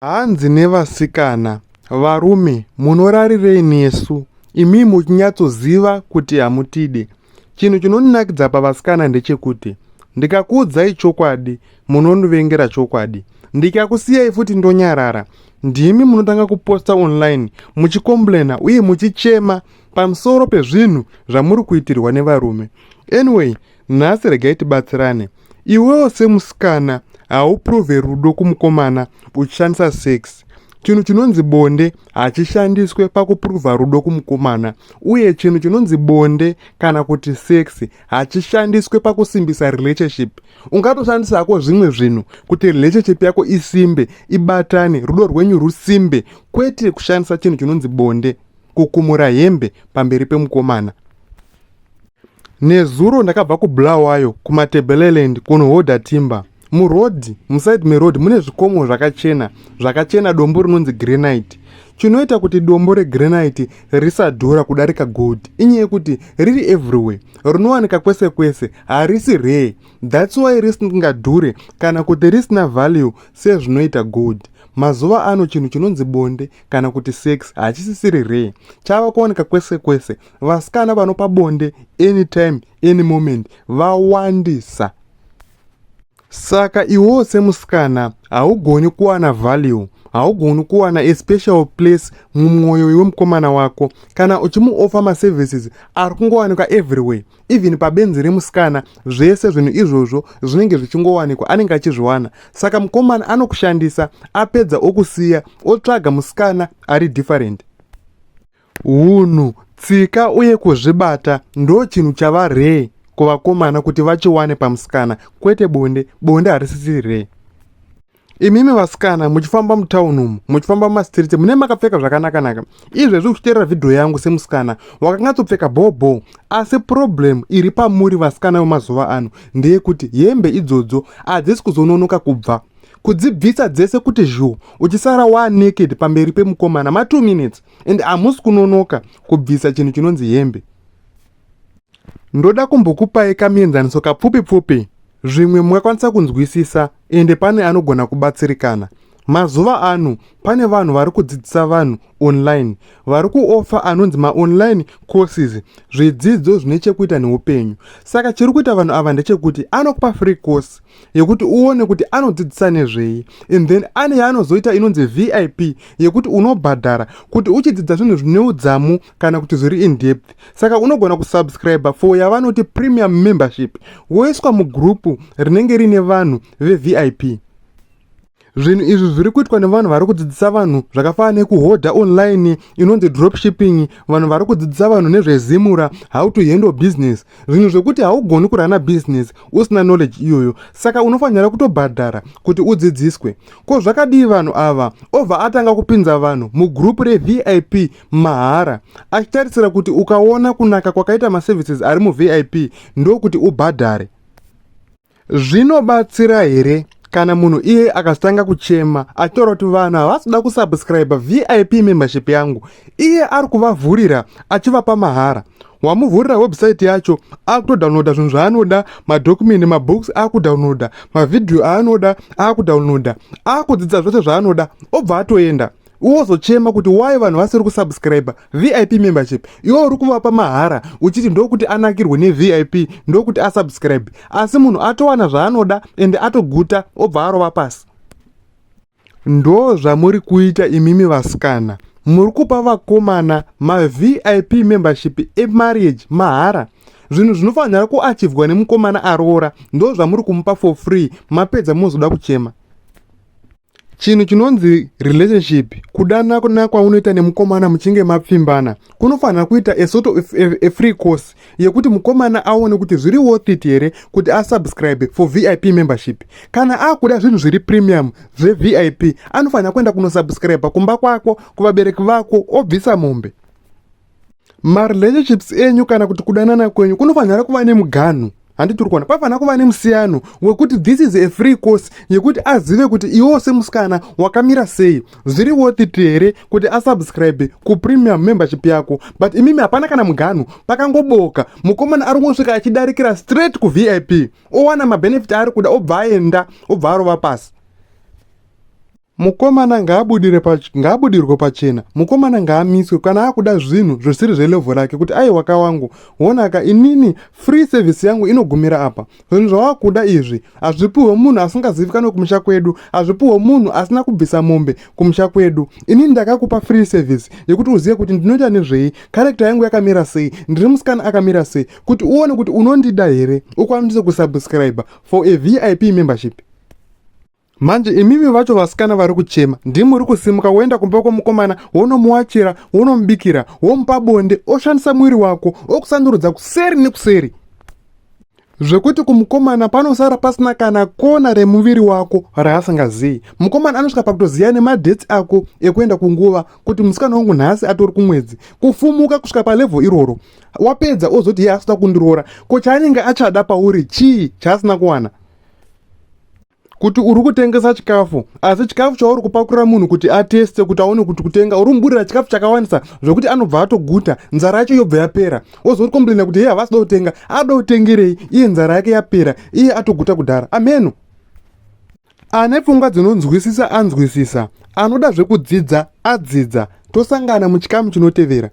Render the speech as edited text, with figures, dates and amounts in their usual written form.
Hanzi nevasikana, varume, munorarirei nesu, imi muchinyatsoziva kuti hamutide. Chinhu chinondinakidza pavasikana ndechekuti ndikakuudzai chokwadi munondivengera chokwadi, ndikakusiyai futi ndonyarara ndimi munotanga kuposta online muchikomblena uye muchichema pamusoro pezvinhu zvamuri kuitirwa nevarume. Anyway, nhasi regai tibatsirane. Iwewo semusikana hauprove rudo kumukomana uchishandisa sex. Chinhu chinonzi bonde hachishandiswe pakupruvha rudo kumukomana, uye chinhu chinonzi bonde kana kuti sex hachishandiswe pakusimbisa relationship. Ungatoshandisako zvimwe zvinhu kuti relationship yako isimbe, ibatane, rudo rwenyu rusimbe, kwete kushandisa chinhu chinonzi bonde kukumura hembe pamberi pemukomana. Nezuro ndakabva kuBulawayo kumaTebeleland kunohodha timber. Murodhi, musaidi merodhi mune zvikomo zvakachena dombo rinonzi granite. Chinoita kuti dombo regranite risadhura kudarika gold inyaya kuti riri everywhere, rinowanika kwese kwese, harisi rare. That's why risingadhure kana kuti risina value sezvinoita gold. Mazuva ano chinhu chinonzi bonde kana kuti sex hachisisiri rare, chava kuwanika kwese kwese. Vasikana vanopa bonde anytime any moment vawandisa. Saka iwo semusikana haugoni kuwana value, haugoni kuwana a special place mumwoyo wemukomana wako kana uchimuoffer maservices ari kungowanikwa everywhere. Even pabenzi remusikana zvese zvinhu izvozvo zvinenge zvichingowanikwa anenge achizviwana. Saka mukomana anokushandisa, apedza okusiya, otsvaga musikana ari different. Hunhu, tsika uye kuzvibata ndo chinhu chava rare kuvakomana kuti vachiwane pamusikana, kwete bonde. Bonde harisisiri rare. Imimi vasikana muchifamba mutauni umu, muchifamba mumastriti, mune makapfeka zvakanaka. Izvezvi uchiteerera vhidhiyo yangu semusikana wakanyatsopfeka bhobo, asi problem iri pamuri vasikana vemazuva ano ndeyekuti hembe idzodzo hadzisi kuzononoka kubva. Kudzibvisa dzese kuti zhu uchisara naked pamberi pemukomana ma 2 minutes and hamusi kunonoka kubvisa chinhu chinonzi hembe. Ndoda kumbokupai kamuenzaniso kapfupi zvimwe mwakwanisa kunzwisisa ende pane anogona kubatsirikana. Mazuva ano pane vanhu vari kudzidzisa vanhu online, vari kuofa anonzi ma-online courses, zvidzidzo zvine chekuita neupenyu. Saka chiri kuita vanhu ava ndechekuti anokupa free course yekuti uone kuti anodzidzisa nezvei, and then ane yaanozoita inonzi VIP yekuti unobhadhara kuti uchidzidza zvinhu zvine udzamu kana kuti zviri in depth. Saka unogona kusubscribe for yavanoti premium membership, woiswa mugrupu rinenge rine vanhu veVIP. Zvinhu izvi zviri kuitwa nevanhu vari kudzidzisa vanhu zvakafanana nekuhodha online inonzi dropshipping, vanhu vari kudzidzisa vanhu nezvezimura, how to handle business, zvinhu zvekuti haugoni kurana business usina knowledge iyoyo. Saka unofanira kutobhadhara kuti udzidziswe. Ko zvakadii vanhu ava? Obva atanga kupinza vanhu mugrupu reVIP mahara, achitarisira kuti ukaona kunaka kwakaita maservices ari muVIP ndokuti ubhadhare. Zvinobatsira here kana munhu iye akatanga kuchema achitaura kuti vanhu havasida kusubscribe VIP membership yangu, iye ari kuvavhurira achivapa mahara? Wamuvhurira website yacho, akutodownloada zvinhu zvaanoda, madokumenti, mabooks akudownloada, mavhidhiyo aanoda akudownloada, akudzidza zvose zvaanoda, obva atoenda. Uozochema kuti why vanhu vasiri kusubscribe VIP membership, iwo uri kuvapa mahara uchiti ndokuti anakirwe neVIP, ndokuti asubscribe, asi munhu atowana zvaanoda ende atoguta obva arova pasi. Ndo zvamuri kuita imimi vasikana, muri kupa vakomana maVIP membership emarriage mahara. Zvinhu zvinofanira kuachivhwa nemukomana aroora ndo zvamuri kumupa for free, mapedza muzoda kuchema. Chinhu chinonzi relationship, kudana kuna kwaunoita nemukomana muchinge mapfimbana, kunofanira kuita a sort of a free course yekuti mukomana aone kuti zviri worth it here kuti asubscribe for VIP membership. Kana akuda zvinhu zviri premium zveVIP, anofanira kuenda kunosubscribe kumba kwako, kuvabereki vako, obvisa mombe. Marelationships enyu kana kuti kudanana kwenyu kunofanira kuva nemuganhu. Handiti uri kuona pafanira kuva nemusiyano wekuti this is a free course yekuti azive kuti iwo semusikana wakamira sei, zviri worth it here kuti asubscribe kupremium membership yako. But imimi hapana kana muganhu, pakangoboka mukomana ari kungosvika achidarikira straight kuVIP, owana mabenefit ari kuda, obva aenda, obva arova pasi. mukomana ngaabudirwe pachena, mukomana ngaamiswe kana akuda zvinhu zvisiri zvelevho rake kuti aiwaka wangu wonaka inini free service yangu inogumira apa. Zvinhu zvawakuda izvi hazvipiwe munhu asingazivikanwe kumusha kwedu, hazvipiwe munhu asina kubvisa mombe kumusha kwedu. Inini ndakakupa free service yekuti uzive kuti ndinoita nezvei, character yangu yakamira sei, ndiri musikana akamira sei, kuti uone kuti unondida here ukwanise kusubscribe for a VIP membership. Manje imimi vacho vasikana vari kuchema ndimuri kusimuka woenda kumba kwomukomana wonomuwachira, wonomubikira, womupa bonde, oshandisa mwiri wako, okusandurudza kuseri nekuseri, zvekuti kumukomana panosara pasina kana kona remuviri wako raasingazivi. Mukomana anosvika pakutoziva nemadheti ako ekuenda kunguva kuti musikana wangu nhasi atori kumwedzi, kufumuka kusvika palevho iroro. Wapedza ozoti iye asina kundiroora, ko chaanenge achada pauri chii chaasina kuwana? Kuti uri kutengesa chikafu, asi chikafu chauri kupakurira munhu kuti ateste kuti aone kuti kutenga, uri muburira chikafu chakawanisa zvokuti anobva atoguta, nzara yacho yobva yapera, ozori komplaina kuti iye havasida kutenga, ada kutengerei, iye nzara yake yapera, iye atoguta kudhara. Ameno. Ane pfungwa dzinonzwisisa anzwisisa, anoda zvekudzidza adzidza. Tosangana muchikamu chinotevera.